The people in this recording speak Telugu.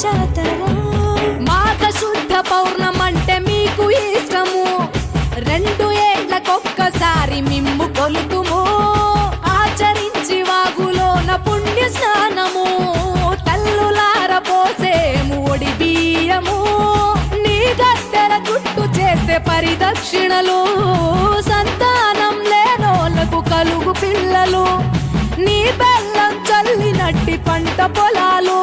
జాతర. మాఘ శుద్ధ పౌర్ణమంటే మీకు ఇష్టము, 2 ఏళ్లకొక్కసారి మిమ్ము కొలుతుము. ఆచరించి వాగులోన పుణ్య స్నానము, తల్లులార పోసేము ఒడి బియ్యము. నీ గద్దెల చుట్టూ చేస్తే పరిదక్షిణలు, సంతానం లేనోళ్లకు కలుగు పిల్లలు. నీ బెల్లం చల్లినట్టి పంట పొలాలు,